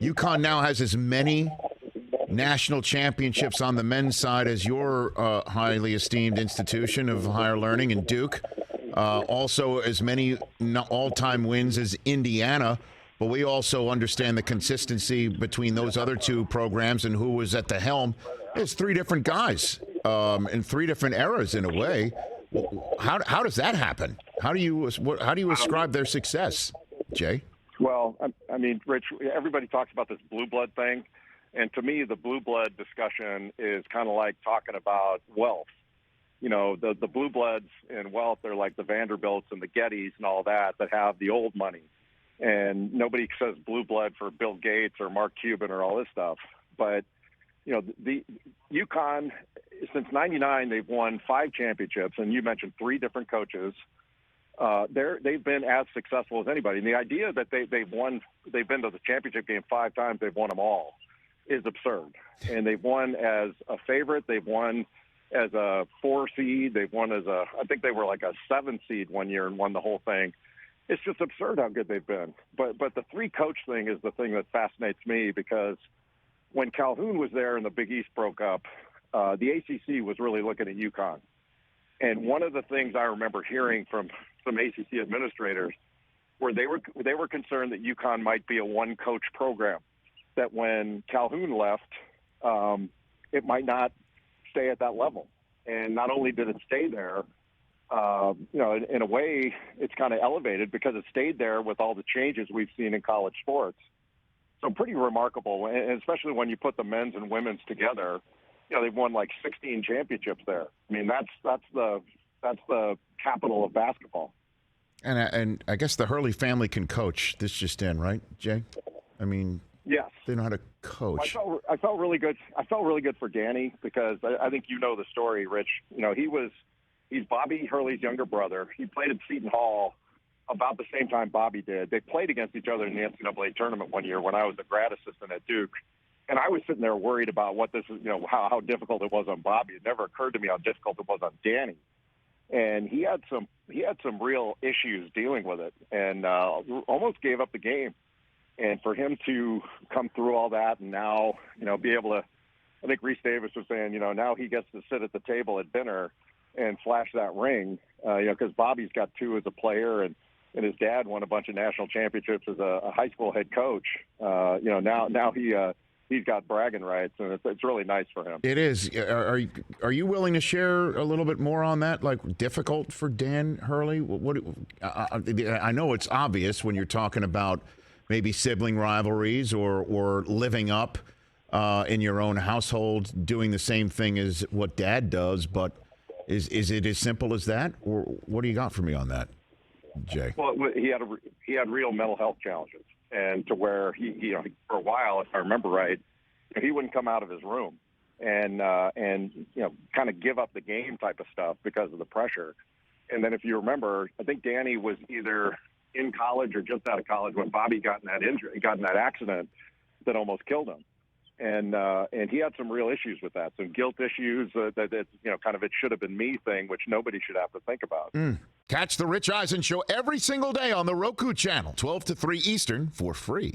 UConn now has as many national championships on the men's side as your highly esteemed institution of higher learning in Duke. Also as many all-time wins as Indiana. But we also understand the consistency between those other two programs and who was at the helm. It's three different guys in three different eras in a way. How does that happen? How do you ascribe their success, Jay? Well, I mean, Rich, everybody talks about this blue blood thing. And to me, the blue blood discussion is kind of like talking about wealth. You know, the blue bloods in wealth are like the Vanderbilts and the Gettys and all that have the old money. And nobody says blue blood for Bill Gates or Mark Cuban or all this stuff. But, you know, the UConn, since 99, they've won 5 championships. And you mentioned 3 different coaches. They've been as successful as anybody. And the idea that they've been to the championship game 5 times, they've won them all, is absurd. And they've won as a favorite. They've won as a 4 seed. They've won as I think they were like a 7 seed one year and won the whole thing. It's just absurd how good they've been. But the 3-coach thing is the thing that fascinates me, because when Calhoun was there and the Big East broke up, the ACC was really looking at UConn. And one of the things I remember hearing from some ACC administrators were they were concerned that UConn might be a one-coach program, that when Calhoun left, it might not stay at that level. And not only did it stay there, you know, in a way, it's kind of elevated because it stayed there with all the changes we've seen in college sports. So pretty remarkable, and especially when you put the men's and women's together. You know, they've won like 16 championships there. I mean, that's the capital of basketball. And I guess the Hurley family can coach. This just in, right, Jay? I mean, yes, they know how to coach. I felt really good. I felt really good for Danny, because I think you know the story, Rich. You know, he's Bobby Hurley's younger brother. He played at Seton Hall about the same time Bobby did. They played against each other in the NCAA tournament one year when I was a grad assistant at Duke. And I was sitting there worried about what this is, you know, how difficult it was on Bobby. It never occurred to me how difficult it was on Danny. And he had some real issues dealing with it, and almost gave up the game. And for him to come through all that and now, you know, be able to, I think Reese Davis was saying, you know, now he gets to sit at the table at dinner and flash that ring, you know, because Bobby's got 2 as a player, and his dad won a bunch of national championships as a high school head coach. You know, now he's got bragging rights, and it's really nice for him. It is. Are you willing to share a little bit more on that? Like, difficult for Dan Hurley? I know it's obvious when you're talking about maybe sibling rivalries or living up in your own household, doing the same thing as what Dad does, but is it as simple as that, or what do you got for me on that, Jay? Well, he had real mental health challenges. And to where he, you know, for a while, if I remember right, he wouldn't come out of his room and you know, kind of give up the game type of stuff because of the pressure. And then if you remember, I think Danny was either in college or just out of college when Bobby got in that accident that almost killed him. And he had some real issues with that, some guilt issues that you know, kind of it should have been me thing, which nobody should have to think about. Catch the Rich Eisen Show every single day on the Roku channel, 12 to 3 Eastern, for free.